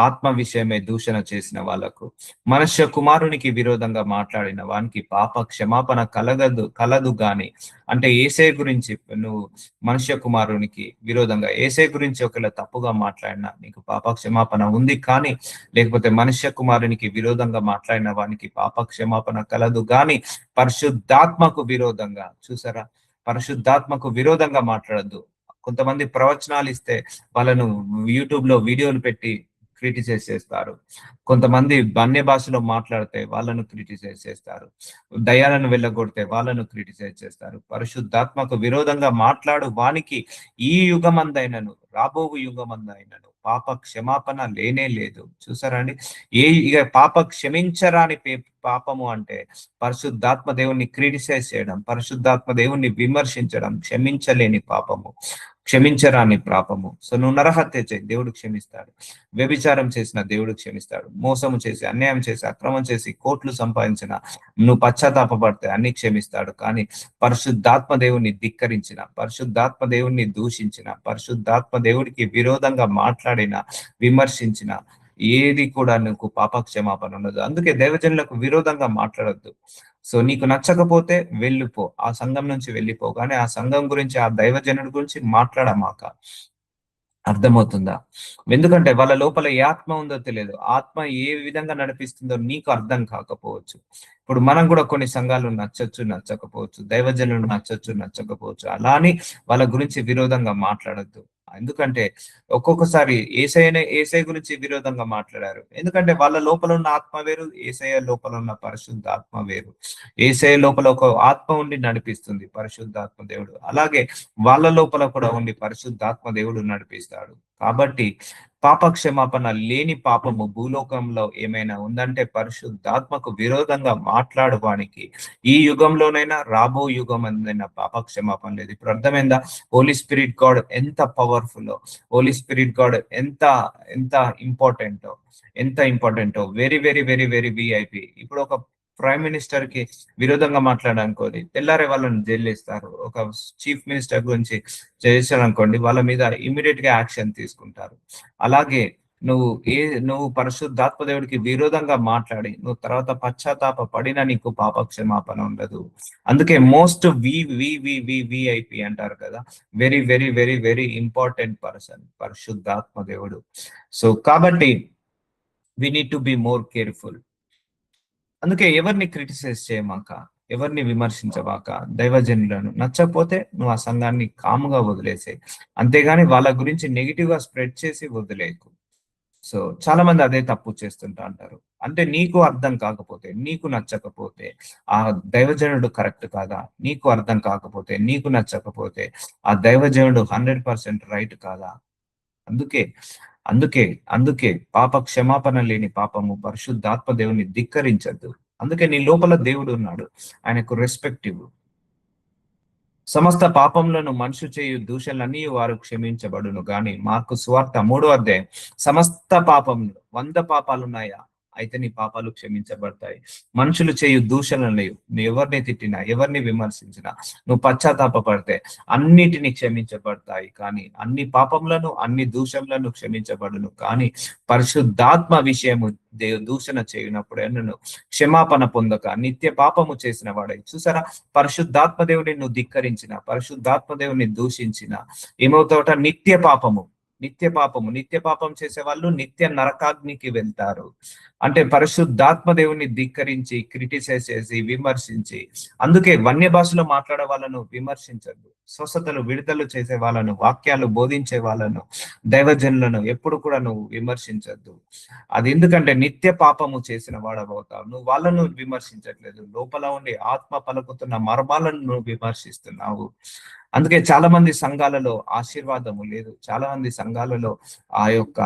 ఆత్మ విషయమే దూషణ చేసిన వాళ్ళకు. మనుష్య కుమారునికి విరోధంగా మాట్లాడిన వానికి పాప క్షమాపణ కలదు గాని, అంటే ఏసే గురించి నువ్వు మనుష్య కుమారునికి విరోధంగా, ఏసే గురించి ఒకవేళ తప్పుగా మాట్లాడినా నీకు పాప క్షమాపణ ఉంది. కానీ లేకపోతే మనుష్య కుమారునికి విరోధంగా మాట్లాడిన వానికి పాప క్షమాపణ కలదు గాని పరిశుద్ధాత్మకు విరోధంగా, చూసారా, పరిశుద్ధాత్మకు విరోధంగా మాట్లాడద్దు. కొంతమంది ప్రవచనాలు ఇస్తే వాళ్ళను యూట్యూబ్ లో వీడియోలు పెట్టి క్రిటిసైజ్ చేస్తారు. కొంతమంది అన్య భాషలో మాట్లాడితే వాళ్ళను క్రిటిసైజ్ చేస్తారు. దయ్యాలను వెళ్ళగొడితే వాళ్ళను క్రిటిసైజ్ చేస్తారు. పరిశుద్ధాత్మకు విరోధంగా మాట్లాడు వానికి ఈ యుగమందైనను రాబో యుగమందైనను పాప క్షమాపణ లేనే లేదు. చూసారా అండి? ఇక పాప క్షమించరాని పాపము అంటే పరిశుద్ధాత్మ దేవుణ్ణి క్రిటిసైజ్ చేయడం, పరిశుద్ధాత్మ దేవుణ్ణి విమర్శించడం, క్షమించలేని పాపము, క్షమించరాని పాపము. సో నువ్వు నరహత్య చేయి, దేవుడు క్షమిస్తాడు. వ్యభిచారం చేసిన దేవుడు క్షమిస్తాడు. మోసము చేసి, అన్యాయం చేసి, అక్రమం చేసి కోట్లు సంపాదించిన నువ్వు పశ్చాత్తాపడితే అన్ని క్షమిస్తాడు. కానీ పరిశుద్ధాత్మ దేవుణ్ణి ధిక్కరించిన, పరిశుద్ధాత్మ దేవుణ్ణి దూషించిన, పరిశుద్ధాత్మ దేవుడికి విరోధంగా మాట్లాడిన, విమర్శించిన ఏది కూడా నీకు పాప క్షమాపణ ఉండదు. అందుకే దైవజనులకు విరోధంగా మాట్లాడొద్దు. సో నీకు నచ్చకపోతే వెళ్ళిపో, ఆ సంఘం నుంచి వెళ్ళిపో, కానీ ఆ సంఘం గురించి, ఆ దైవజనుడి గురించి మాట్లాడమాక. అర్థమవుతుందా? ఎందుకంటే వాళ్ళ లోపల ఏ ఆత్మ ఉందో తెలియదు. ఆత్మ ఏ విధంగా నడిపిస్తుందో నీకు అర్థం కాకపోవచ్చు. ఇప్పుడు మనం కూడా కొన్ని సంఘాలు నచ్చచ్చు, నచ్చకపోవచ్చు, దైవజనులు నచ్చచ్చు, నచ్చకపోవచ్చు. అలా అని వాళ్ళ గురించి విరోధంగా మాట్లాడద్దు. ఎందుకంటే ఒక్కొక్కసారి ఏసై గురించి విరోధంగా మాట్లాడారు. ఎందుకంటే వాళ్ళ లోపల ఉన్న ఆత్మ వేరు, ఏసయ్య లోపల ఉన్న పరిశుద్ధ ఆత్మ వేరు. ఏసయ్య లోపల ఒక ఆత్మ ఉండి నడిపిస్తుంది పరిశుద్ధాత్మ దేవుడు. అలాగే వాళ్ళ లోపల కూడా ఉండి పరిశుద్ధాత్మ దేవుడు నడిపిస్తాడు. కాబట్టి పాప క్షమాపణ లేని పాపము భూలోకంలో ఏమైనా ఉందంటే పరిశుద్ధాత్మకు విరోధంగా మాట్లాడడానికి ఈ యుగంలోనైనా రాబో యుగం అందైనా పాప క్షమాపణ లేదు. ఇప్పుడు అర్థమైందా? హోలీ స్పిరిట్ గాడ్ ఎంత పవర్ఫుల్, హోలీ స్పిరిట్ గాడ్ ఎంత ఎంత ఇంపార్టెంటో, ఎంత ఇంపార్టెంటో. Very very very very VIP. ఇప్పుడు ఒక ప్రైమ్ మినిస్టర్ కి విరోధంగా మాట్లాడనుకోండి, తెల్లారే వాళ్ళని జైలు వేస్తారు. ఒక చీఫ్ మినిస్టర్ గురించి చేశారనుకోండి, వాళ్ళ మీద ఇమీడియట్ గా యాక్షన్ తీసుకుంటారు. అలాగే నువ్వు పరిశుద్ధాత్మ దేవుడికి విరోధంగా మాట్లాడి నువ్వు తర్వాత పశ్చాత్తాప పడినా నీకు పాప క్షమాపణ ఉండదు. అందుకే మోస్ట్ విఐపి అంటారు కదా, very very very very important person పరిశుద్ధాత్మ దేవుడు. సో కాబట్టి we need to be more careful. అందుకే ఎవరిని క్రిటిసైజ్ చేయమాక, ఎవరిని విమర్శించవాక. దైవజనులను నచ్చకపోతే నువ్వు ఆ సంఘాన్ని కాముగా వదిలేసే, అంతేగాని వాళ్ళ గురించి నెగిటివ్ గా స్ప్రెడ్ చేసి వదిలేకు. సో చాలా మంది అదే తప్పు చేస్తుంటా అంటారు. అంటే నీకు అర్థం కాకపోతే, నీకు నచ్చకపోతే, ఆ దైవజనుడు కరెక్ట్ కాదా, నీకు అర్థం కాకపోతే, నీకు నచ్చకపోతే ఆ దైవజనుడు 100% రైట్ కాదా? అందుకే అందుకే అందుకే పాప క్షమాపణ లేని పాపము పరిశుద్ధాత్మ దేవుని ధిక్కరించద్దు. అందుకే నీ లోపల దేవుడు ఉన్నాడు, ఆయనకు రెస్పెక్ట్ ఇవ్వు. సమస్త పాపములను మనుషు చేయు దూషణలన్నీ వారు క్షమించబడును గాని, మార్కు సువార్త 3వ అధ్యాయం, సమస్త పాపములు 100 పాపాలు ఉన్నాయా అయితే నీ పాపాలు క్షమించబడతాయి. మనుషులు చేయు దూషణలు, నువ్వు ఎవరిని తిట్టినా, ఎవరిని విమర్శించినా, నువ్వు పశ్చాత్తాప పడితే అన్నిటిని క్షమించబడతాయి. కానీ అన్ని పాపములను, అన్ని దూషణలను క్షమించబడును. కానీ పరిశుద్ధాత్మ విషయము దూషణ చేయనప్పుడు ఎన్నను క్షమాపణ పొందక నిత్య పాపము చేసిన వాడై. చూసారా, పరిశుద్ధాత్మ దేవుడిని నువ్వు ధిక్కరించిన, పరిశుద్ధాత్మ దేవుడిని దూషించిన ఏమవుతావుట? నిత్య పాపము నిత్య పాపం చేసే వాళ్ళు నిత్య నరకాగ్నికి వెళ్తారు. అంటే పరిశుద్ధాత్మ దేవుని ధిక్కరించి, క్రిటిసైజ్ చేసి, విమర్శించి. అందుకే వన్య భాషలో మాట్లాడే వాళ్ళను విమర్శించద్దు. స్వస్థతలు విడుదల చేసే వాళ్ళను, వాక్యాలు బోధించే వాళ్ళను, దైవజనులను ఎప్పుడు కూడా నువ్వు విమర్శించద్దు. అది ఎందుకంటే నిత్య పాపము చేసిన వాడవుతావు. నువ్వు వాళ్ళను విమర్శించట్లేదు, లోపల ఉండి ఆత్మ పలుకుతున్న మర్మాలను నువ్వు విమర్శిస్తున్నావు. అందుకే చాలా మంది సంఘాలలో ఆశీర్వాదము లేదు, చాలా మంది సంఘాలలో ఆ యొక్క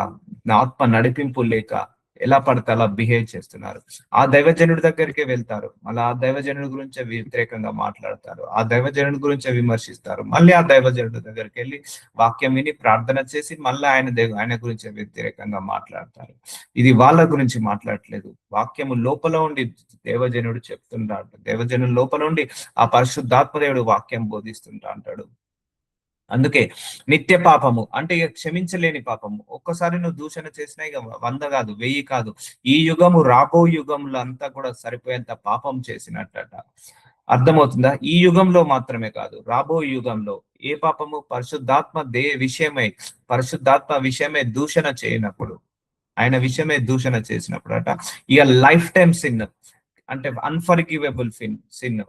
ఆత్మ నడిపింపు లేక ఎలా పడితే అలా బిహేవ్ చేస్తున్నారు. ఆ దైవజనుడి దగ్గరికే వెళ్తారు, మళ్ళీ ఆ దైవజనుడి గురించే వ్యతిరేకంగా మాట్లాడతారు, ఆ దైవజనుడి గురించే విమర్శిస్తారు. మళ్ళీ ఆ దైవజనుడి దగ్గరికి వెళ్ళి వాక్యం విని ప్రార్థన చేసి మళ్ళీ ఆయన గురించే వ్యతిరేకంగా మాట్లాడతారు. ఇది వాళ్ళ గురించి మాట్లాడట్లేదు, వాక్యము లోపల ఉండి దేవజనుడు చెప్తుంటాడు, దేవజనుడు లోపల ఉండి ఆ పరిశుద్ధాత్మ దేవుడు వాక్యం బోధిస్తుంటా అంటాడు. అందుకే నిత్య పాపము అంటే ఇక క్షమించలేని పాపము. ఒక్కసారి నువ్వు దూషణ చేసినా ఇక 100 కాదు, 1000 కాదు, ఈ యుగము రాబో యుగంలో అంతా కూడా సరిపోయేంత పాపం చేసినట్టట. అర్థమవుతుందా? ఈ యుగంలో మాత్రమే కాదు, రాబో యుగంలో ఏ పాపము? పరిశుద్ధాత్మ పరిశుద్ధాత్మ విషయమే దూషణ చేయనప్పుడు, ఆయన విషయమే దూషణ చేసినప్పుడు అట, ఇక లైఫ్ టైం సిన్ అంటే అన్ఫర్గివబుల్ సిన్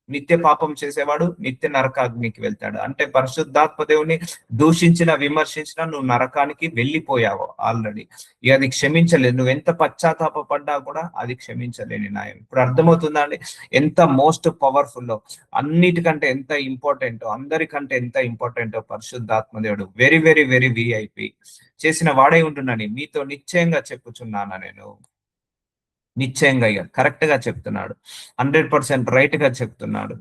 నిత్య పాపం చేసేవాడు నిత్య నరకాగ్నికి వెళ్తాడు. అంటే పరిశుద్ధాత్మ దేవుని దూషించిన విమర్శించిన నువ్వు నరకానికి వెళ్ళిపోయావు ఆల్రెడీ. ఇక అది క్షమించలేదు. నువ్వు ఎంత పశ్చాత్తాప పడ్డా కూడా అది క్షమించలేని న్యాయం. ఇప్పుడు అర్థమవుతుందా అండి ఎంత మోస్ట్ పవర్ఫుల్, అన్నిటికంటే ఎంత ఇంపార్టెంటో, అందరికంటే ఎంత ఇంపార్టెంటో పరిశుద్ధాత్మ దేవుడు. వెరీ వెరీ వెరీ విఐపి చేసిన వాడే ఉంటున్నాను. మీతో నిశ్చయంగా చెప్పుచున్నాను నేను. నిశ్చయంగా కరెక్ట్ గా చెప్తున్నాడు, 100% రైట్ గా చెప్తున్నాడు.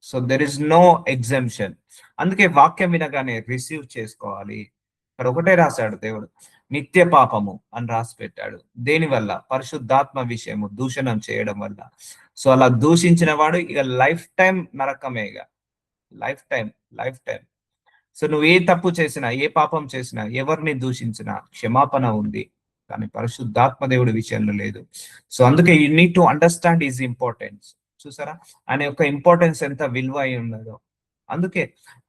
So there is no exemption. అందుకే వాక్యం వినగానే రిసీవ్ చేసుకోవాలి. ఇక్కడ ఒకటే రాశాడు దేవుడు, నిత్య పాపము అని రాసి పెట్టాడు. దేని వల్ల? పరిశుద్ధాత్మ విషయము దూషణం చేయడం వల్ల. సో అలా దూషించిన వాడు ఇక లైఫ్ టైం నరకమే. ఇక life time, life time. So నువ్వు ఏ తప్పు చేసినా, ఏ పాపం చేసినా, ఎవరిని దూషించినా క్షమాపణ ఉంది, కానీ పరిశుద్ధాత్మ దేవుడి విషయంలో లేదు. సో అందుకే you need to understand is importance. చూసారా ఆయన యొక్క ఇంపార్టెన్స్ ఎంత విలువ అయి ఉన్నదో. అందుకే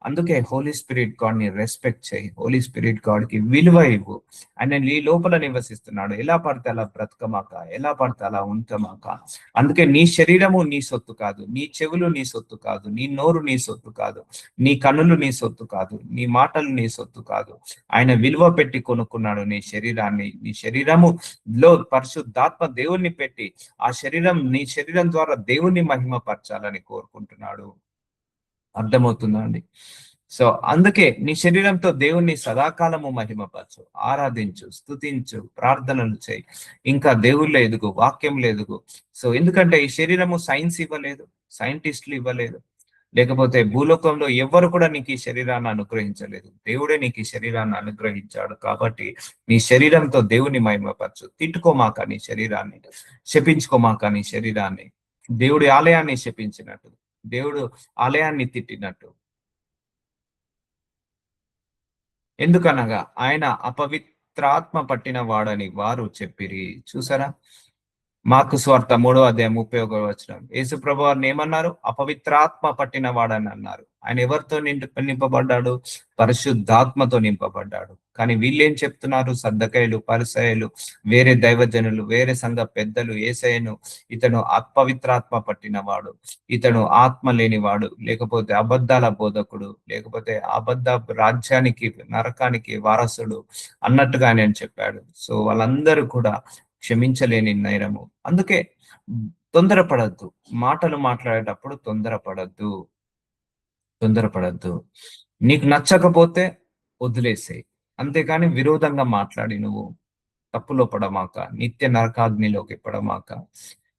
అందుకే హోలీ స్పిరిట్ గాడ్ ని రెస్పెక్ట్ చేయి, హోలీ స్పిరిట్ గాడ్ కి విలువ ఇవ్వు. ఆయన నీ లోపల నివసిస్తున్నాడు. ఎలా పడితే అలా బ్రతకమాక, ఎలా పడితే అలా ఉంటమాక. అందుకే నీ శరీరము నీ సొత్తు కాదు, నీ చెవులు నీ సొత్తు కాదు, నీ నోరు నీ సొత్తు కాదు, నీ కన్నులు నీ సొత్తు కాదు, నీ మాటలు నీ సొత్తు కాదు. ఆయన విలువ పెట్టి కొనుక్కున్నాడు నీ శరీరాన్ని. నీ శరీరము లో పరిశుద్ధాత్మ దేవుణ్ణి పెట్టి ఆ శరీరం, నీ శరీరం ద్వారా దేవుణ్ణి మహిమపరచాలని కోరుకుంటున్నాడు. అర్థమవుతుందా అండి? సో అందుకే నీ శరీరంతో దేవుణ్ణి సదాకాలము మహిమపరచు, ఆరాధించు, స్తుతించు, ప్రార్థనలు చేయి, ఇంకా దేవుళ్ళ ఎదుగు, వాక్యంలో ఎదుగు. సో ఎందుకంటే ఈ శరీరము సైన్స్ ఇవ్వలేదు, సైంటిస్టులు ఇవ్వలేదు, లేకపోతే భూలోకంలో ఎవరు కూడా నీకు ఈ శరీరాన్ని అనుగ్రహించలేదు. దేవుడే నీకు ఈ శరీరాన్ని అనుగ్రహించాడు. కాబట్టి నీ శరీరంతో దేవుని మహిమపరచు. తిట్టుకోమాక నీ శరీరాన్ని, శపించుకోమాక నీ శరీరాన్ని. దేవుడి ఆలయాన్ని శపించినట్టు, దేవుడు ఆలయాన్ని తిట్టినట్టు. ఎందుకనగా ఆయన అపవిత్రాత్మ పట్టిన వాడని వారు చెప్పిరి. చూసారా మార్కు సువార్త 3:31 యేసు ప్రభు వారిని ఏమన్నారు? అపవిత్రాత్మ పట్టిన వాడని అన్నారు. ఆయన ఎవరితో నింపబడ్డాడు? పరిశుద్ధాత్మతో నింపబడ్డాడు. కానీ వీళ్ళేం చెప్తున్నారు? సద్దకాయలు, పరిసయ్యులు, వేరే దైవజనులు, వేరే సంఘ పెద్దలు యేసయ్యను ఇతను అపవిత్రాత్మ పట్టినవాడు, ఇతను ఆత్మ లేనివాడు, లేకపోతే అబద్ధాల బోధకుడు, లేకపోతే అబద్ధ రాజ్యానికి నరకానికి వారసుడు అన్నట్టుగా ఆయన చెప్పాడు. సో వాళ్ళందరూ కూడా క్షమించలేని నేరము. అందుకే తొందరపడద్దు, మాటలు మాట్లాడేటప్పుడు తొందరపడద్దు, తొందరపడద్దు. నీకు నచ్చకపోతే వదిలేసేయి, అంతేకాని విరోధంగా మాట్లాడి నువ్వు తప్పులో పడమాక, నిత్య నరకాగ్నిలోకి పడమాక.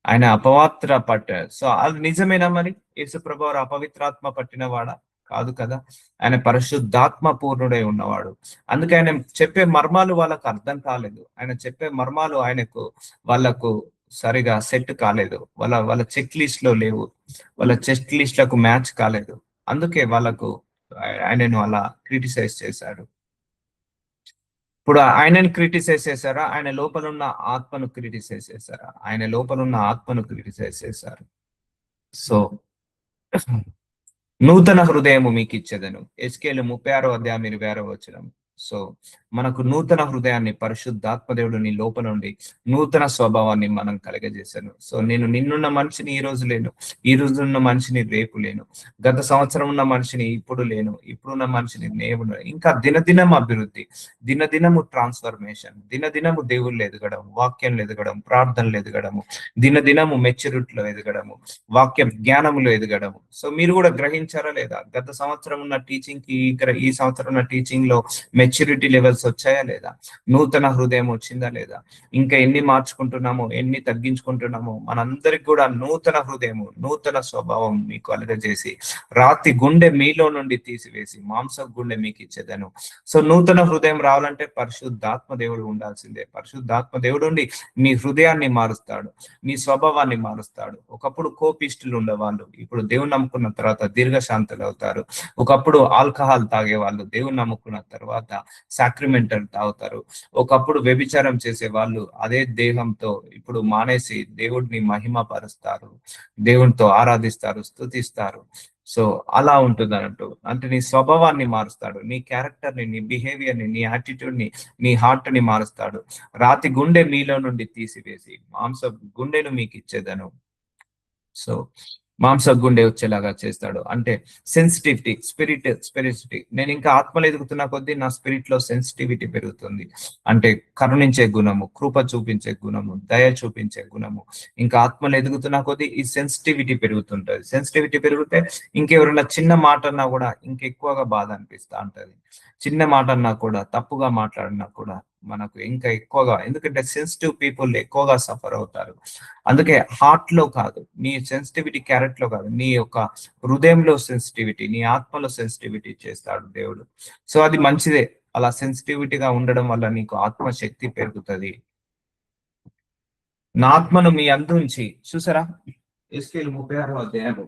ఆయన అపవిత్ర పట్టాడు. సో అది నిజమేనా? మరి యేసు ప్రభువారు అపవిత్రాత్మ పట్టినవాడా? కాదు కదా. ఆయన పరిశుద్ధాత్మ పూర్ణుడై ఉన్నవాడు. అందుకే ఆయన చెప్పే మర్మాలు వాళ్ళకు అర్థం కాలేదు. ఆయన చెప్పే మర్మాలు వాళ్ళకు సరిగా సెట్ కాలేదు. వాళ్ళ చెక్ లిస్ట్ లో లేవు, వాళ్ళ చెక్ లిస్ట్లకు మ్యాచ్ కాలేదు. అందుకే వాళ్ళకు ఆయనను అలా క్రిటిసైజ్ చేశాడు. ఇప్పుడు ఆయనను క్రిటిసైజ్ చేశారా? ఆయన లోపల ఉన్న ఆత్మను క్రిటిసైజ్ చేశారా? ఆయన లోపల ఉన్న ఆత్మను క్రిటిసైజ్ చేశారు. సో నూతన హృదయము మీకు ఇచ్చేదను. ఎస్కేలు 36:26. సో మనకు నూతన హృదయాన్ని పరిశుద్ధాత్మదేవుడు నీ లోపల నుండి నూతన స్వభావాన్ని మనం కలగజేశాను. సో నేను నిన్నున్న మనిషిని ఈ రోజు లేను, ఈ రోజు ఉన్న మనిషిని రేపు లేను, గత సంవత్సరం ఉన్న మనిషిని ఇప్పుడు లేను, ఇప్పుడున్న మనిషిని నేను. ఇంకా దినదినం అభివృద్ధి, దినదినము ట్రాన్స్ఫర్మేషన్, దినదినము దేవుళ్ళు ఎదగడం, వాక్యంలో ఎదగడం, ప్రార్థనలు ఎదగడము, దినదినము మెచ్యూరిటీలో ఎదగడము, వాక్య జ్ఞానంలో ఎదగడము. సో మీరు కూడా గ్రహించారా లేదా? గత సంవత్సరం ఉన్న టీచింగ్ కి ఈ సంవత్సరం ఉన్న టీచింగ్ లో మెచ్యూరిటీ లెవెల్స్ వచ్చాయా లేదా? నూతన హృదయం వచ్చిందా లేదా? ఇంకా ఎన్ని మార్చుకుంటున్నామో, ఎన్ని తగ్గించుకుంటున్నామో, మనందరికి కూడా నూతన హృదయము, నూతన స్వభావం మీకు కలుగజేసి రాతి గుండె మీలో నుండి తీసివేసి మాంస గుండె మీకు ఇచ్చేదను. సో నూతన హృదయం రావాలంటే పరిశుద్ధాత్మ దేవుడు ఉండాల్సిందే. పరిశుద్ధాత్మ దేవుడు ఉండి నీ హృదయాన్ని మారుస్తాడు, నీ స్వభావాన్ని మారుస్తాడు. ఒకప్పుడు కోపిష్టులు ఉండేవాళ్ళు ఇప్పుడు దేవుని నమ్ముకున్న తర్వాత దీర్ఘశాంతులు అవుతారు. ఒకప్పుడు ఆల్కహాల్ తాగేవాళ్ళు దేవుని నమ్ముకున్న తర్వాత సాక్రిమెంటల్ తాగుతారు. ఒకప్పుడు వ్యభిచారం చేసే వాళ్ళు అదే దేహంతో ఇప్పుడు మానేసి దేవుడిని మహిమ పరుస్తారు, దేవునితో ఆరాధిస్తారు, స్తుతిస్తారు. సో అలా ఉంటుంది అన్నట్టు. అంటే నీ స్వభావాన్ని మారుస్తాడు, నీ క్యారెక్టర్ ని, నీ బిహేవియర్ ని, నీ యాటిట్యూడ్ ని, నీ హార్ట్ ని మారుస్తాడు. రాతి గుండె మీలో నుండి తీసివేసి మాంస గుండెను మీకు ఇచ్చేదను. సో మాంస గుండె వచ్చేలాగా చేస్తాడు. అంటే సెన్సిటివిటీ, స్పిరిట్ నేను ఇంకా ఆత్మలో ఎదుగుతున్న కొద్దీ నా స్పిరిట్ లో సెన్సిటివిటీ పెరుగుతుంది. అంటే కరుణించే గుణము, కృప చూపించే గుణము, దయ చూపించే గుణము, ఇంకా ఆత్మలో ఎదుగుతున్న కొద్దీ ఈ సెన్సిటివిటీ పెరుగుతుంటది. సెన్సిటివిటీ పెరిగితే ఇంకెవరైనా చిన్న మాట అన్నా కూడా ఇంకెక్కువగా బాధ అనిపిస్తా ఉంటది. చిన్న మాట అన్నా కూడా, తప్పుగా మాట్లాడినా కూడా మనకు ఇంకా ఎక్కువగా, ఎందుకంటే సెన్సిటివ్ పీపుల్ ఎక్కువగా సఫర్ అవుతారు. అందుకే హార్ట్ లో కాదు, నీ సెన్సిటివిటీ క్యారెట్ లో కాదు, నీ యొక్క హృదయంలో సెన్సిటివిటీ, నీ ఆత్మలో సెన్సిటివిటీ చేస్తాడు దేవుడు. సో అది మంచిదే. అలా సెన్సిటివిటీగా ఉండడం వల్ల నీకు ఆత్మశక్తి పెరుగుతుంది. నా ఆత్మను మీ అందు ఉంచి, చూసారా, ఎస్కేల్ 36 అధ్యాయము.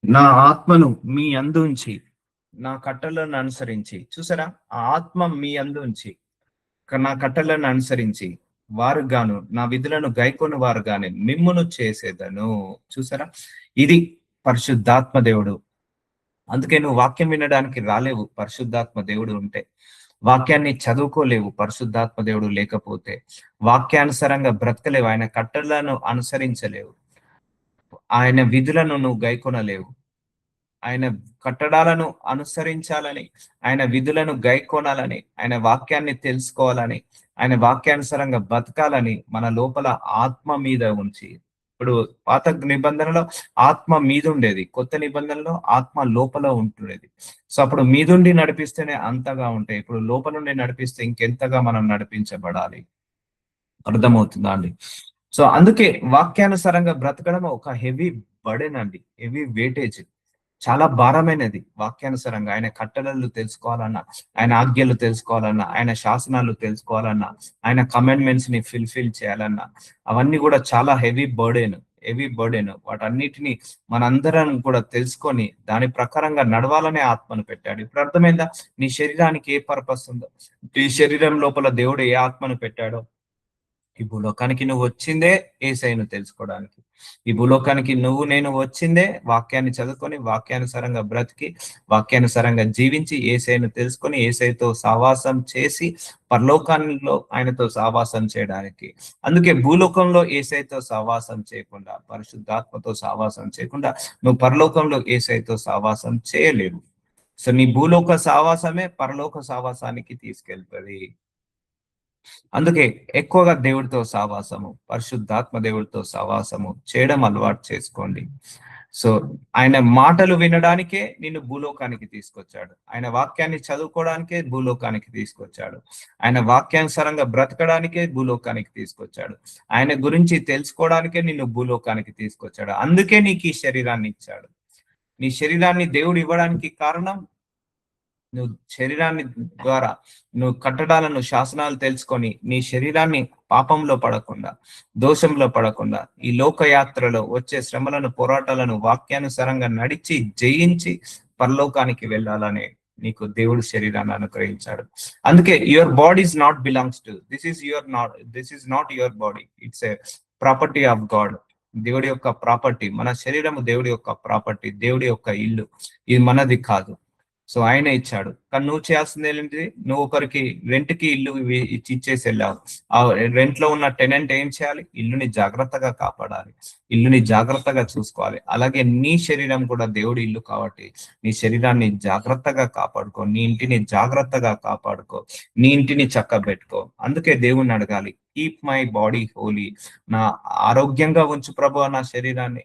నా ఆత్మను మీ అందు ఉంచి, నా కట్టలను అనుసరించి, చూసారా, ఆ ఆత్మ మీ అందు ఉంచి నా కట్టలను అనుసరించి వారు గాను నా విధులను గైకొని వారు గాని మిమ్మును చేసేదను. చూసారా, ఇది పరిశుద్ధాత్మ దేవుడు. అందుకే నువ్వు వాక్యం వినడానికి రాలేవు పరిశుద్ధాత్మ దేవుడు ఉంటే. వాక్యాన్ని చదువుకోలేవు పరిశుద్ధాత్మ దేవుడు లేకపోతే. వాక్యానుసారంగా బ్రతకలేవు. ఆయన కట్టడలను అనుసరించలేవు. ఆయన విధులను నువ్వు గైకొనలేవు. ఆయన కట్టడాలను అనుసరించాలని, ఆయన విధులను గైకొనాలని, ఆయన వాక్యాన్ని తెలుసుకోవాలని, ఆయన వాక్యానుసారంగా బతకాలని మన లోపల ఆత్మ మీద ఉంచి, ఇప్పుడు పాత నిబంధనలో ఆత్మ మీద ఉండేది, కొత్త నిబంధనలో ఆత్మ లోపల ఉంటుండేది. సో అప్పుడు మీదుండి నడిపిస్తేనే అంతగా ఉంటాయి. ఇప్పుడు లోపల నుండి నడిపిస్తే ఇంకెంతగా మనం నడిపించబడాలి. అర్థమవుతుందా అండి? సో అందుకే వాక్యానుసారంగా బ్రతకడం ఒక హెవీ బర్డెన్ అండి, హెవీ వెయిటేజ్. చాలా భారమైనది వాక్యానుసారంగా. ఆయన కట్టడలు తెలుసుకోవాలన్నా, ఆయన ఆజ్ఞలు తెలుసుకోవాలన్నా, ఆయన శాసనాలు తెలుసుకోవాలన్నా, ఆయన కమాండ్మెంట్స్ ని ఫుల్ఫిల్ చేయాలన్నా, అవన్నీ కూడా చాలా హెవీ బర్డెన్. వాటన్నిటిని మనందరం కూడా తెలుసుకొని దాని ప్రకారంగా నడవాలనే ఆత్మను పెట్టాడు. ఇప్పుడు అర్థమైందా? నీ శరీరానికి ఏ పర్పస్ ఉందో, నీ శరీరం లోపల దేవుడు ఏ ఆత్మను పెట్టాడో. ఈ భూలోకానికి నువ్వు వచ్చిందే యేసయ్యను తెలుసుకోవడానికి. ఈ భూలోకానికి నేను వచ్చిందే వాక్యాన్ని చదువుకొని, వాక్యానుసారంగా బ్రతికి, వాక్యానుసారంగా జీవించి, యేసయ్యను తెలుసుకొని, యేసయ్యతో సహవాసం చేసి, పరలోకంలో ఆయనతో సహవాసం చేయడానికి. అందుకే భూలోకంలో యేసయ్యతో సహవాసం చేయకుండా, పరిశుద్ధాత్మతో సహవాసం చేయకుండా నువ్వు పరలోకంలో యేసయ్యతో సహవాసం చేయలేవు. సో నీ భూలోక సహవాసమే పరలోక సహవాసానికి తీసుకెళ్తది. అందుకే ఎక్కువగా దేవుడితో సావాసము, పరిశుద్ధాత్మ దేవుడితో సావాసము చేయడం అలవాటు చేసుకోండి. సో ఆయన మాటలు వినడానికే నిన్ను భూలోకానికి తీసుకొచ్చాడు. ఆయన వాక్యాన్ని చదువుకోవడానికే భూలోకానికి తీసుకొచ్చాడు. ఆయన వాక్యానుసారంగా బ్రతకడానికే భూలోకానికి తీసుకొచ్చాడు. ఆయన గురించి తెలుసుకోవడానికే నిన్ను భూలోకానికి తీసుకొచ్చాడు. అందుకే నీకు ఈ శరీరాన్ని ఇచ్చాడు. నీ శరీరాన్ని దేవుడు ఇవ్వడానికి కారణం, నువ్వు శరీరాన్ని ద్వారా నువ్వు కట్టడాలను, శాసనాలు తెలుసుకొని నీ శరీరాన్ని పాపంలో పడకుండా, దోషంలో పడకుండా, ఈ లోకయాత్రలో వచ్చే శ్రమలను, పోరాటాలను వాక్యానుసారంగా నడిచి జయించి పరలోకానికి వెళ్ళాలని నీకు దేవుడు శరీరాన్ని అనుగ్రహించాడు. అందుకే your body is not belongs to this is not your body, it's a property of God. దేవుడి యొక్క ప్రాపర్టీ. మన శరీరము దేవుడి యొక్క ప్రాపర్టీ, దేవుడి యొక్క ఇల్లు. ఇది మనది కాదు. సో ఆయన ఇచ్చాడు. కానీ నువ్వు చేయాల్సింది ఏంటి? నువ్వు ఒకరికి రెంట్ కి ఇల్లు ఇచ్చేసి వెళ్ళావు. ఆ రెంట్ లో ఉన్న టెనెంట్ ఏం చేయాలి? ఇల్లుని జాగ్రత్తగా కాపాడాలి, ఇల్లుని జాగ్రత్తగా చూసుకోవాలి. అలాగే నీ శరీరం కూడా దేవుడి ఇల్లు కాబట్టి నీ శరీరాన్ని జాగ్రత్తగా కాపాడుకో, నీ ఇంటిని జాగ్రత్తగా కాపాడుకో, నీ ఇంటిని చక్కబెట్టుకో. అందుకే దేవుణ్ణి అడగాలి, కీప్ మై బాడీ హోలీ. నా ఆరోగ్యంగా ఉంచు ప్రభు, నా శరీరాన్ని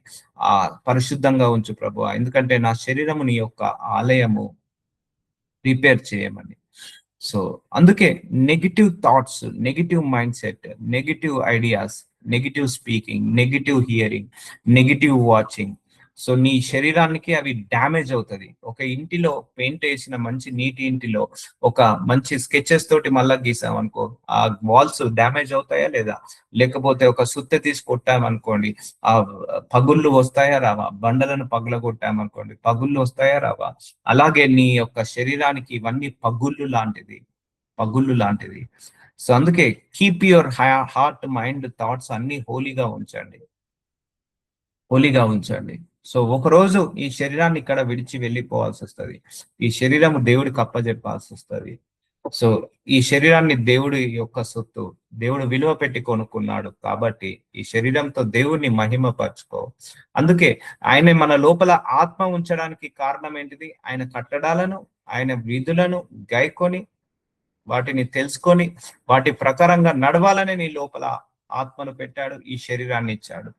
పరిశుద్ధంగా ఉంచు ప్రభు, ఎందుకంటే నా శరీరము నీ యొక్క ఆలయము, ప్రిపేర్ చేయమని. సో అందుకే negative thoughts, negative mind set, negative ideas, negative speaking, negative hearing, negative watching, so నీ శరీరానికి అవి డ్యామేజ్ అవుతుంది. ఒక ఇంటిలో పెయింట్ వేసిన మంచి నీటి ఇంటిలో ఒక మంచి స్కెచెస్ తోటి మళ్ళా గీసాం అనుకో, ఆ వాల్స్ డ్యామేజ్ అవుతాయా లేదా? లేకపోతే ఒక సుత్తె తీసి కొట్టామనుకోండి, ఆ పగుళ్ళు వస్తాయా రావా? బండలను పగలగొట్టామనుకోండి, పగుళ్ళు వస్తాయా రావా? అలాగే నీ యొక్క శరీరానికి ఇవన్నీ పగుళ్ళు లాంటిది. సో అందుకే keep your heart, mind, thoughts అన్ని హోలీగా ఉంచండి. సో ఒకరోజు ఈ శరీరాన్ని ఇక్కడ విడిచి వెళ్ళిపోవాల్సి వస్తుంది. ఈ శరీరం దేవుడికి అప్పజెప్పాల్సి వస్తుంది. సో ఈ శరీరాన్ని దేవుడి యొక్క సొత్తు, దేవుడు విలువ పెట్టి కొనుక్కున్నాడు కాబట్టి ఈ శరీరంతో దేవుడిని మహిమపరచుకో. అందుకే ఆయన మన లోపల ఆత్మ ఉంచడానికి కారణం ఏంటిది? ఆయన కట్టడాలను, ఆయన విధులను గైకొని వాటిని తెలుసుకొని వాటి ప్రకారంగా నడవాలని నీ లోపల ఆత్మను పెట్టాడు, ఈ శరీరాన్ని ఇచ్చాడు.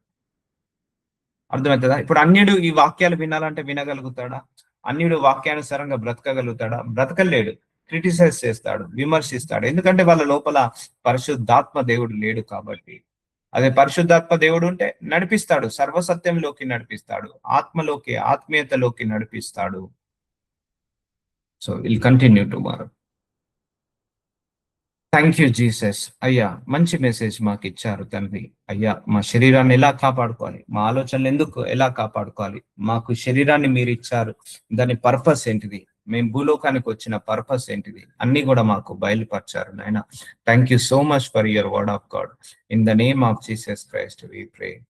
అర్థమవుతుందా? ఇప్పుడు అన్యుడు ఈ వాక్యాలు వినాలంటే వినగలుగుతాడా? అన్యుడు వాక్యానుసారంగా బ్రతకగలుగుతాడా? బ్రతకలేడు. క్రిటిసైజ్ చేస్తాడు, విమర్శిస్తాడు. ఎందుకంటే వాళ్ళ లోపల పరిశుద్ధాత్మ దేవుడు లేడు కాబట్టి. అదే పరిశుద్ధాత్మ దేవుడు ఉంటే నడిపిస్తాడు, సర్వసత్యంలోకి నడిపిస్తాడు, ఆత్మలోకి, ఆత్మీయతలోకి నడిపిస్తాడు. So will continue tomorrow. Thank you Jesus. అయ్యా, మంచి మెసేజ్ మాకు ఇచ్చారు తండ్రి. అయ్యా, మా శరీరాన్ని ఎలా కాపాడుకోవాలి, మా ఆలోచనలు ఎలా కాపాడుకోవాలి, మాకు శరీరాన్ని మీరు ఇచ్చారు, దాని పర్పస్ ఏంటిది, మేము భూలోకానికి వచ్చిన పర్పస్ ఏంటిది, అన్ని కూడా మాకు బయలుపరిచారు నాయన. Thank you so much for your word of God. In the name of Jesus Christ we pray.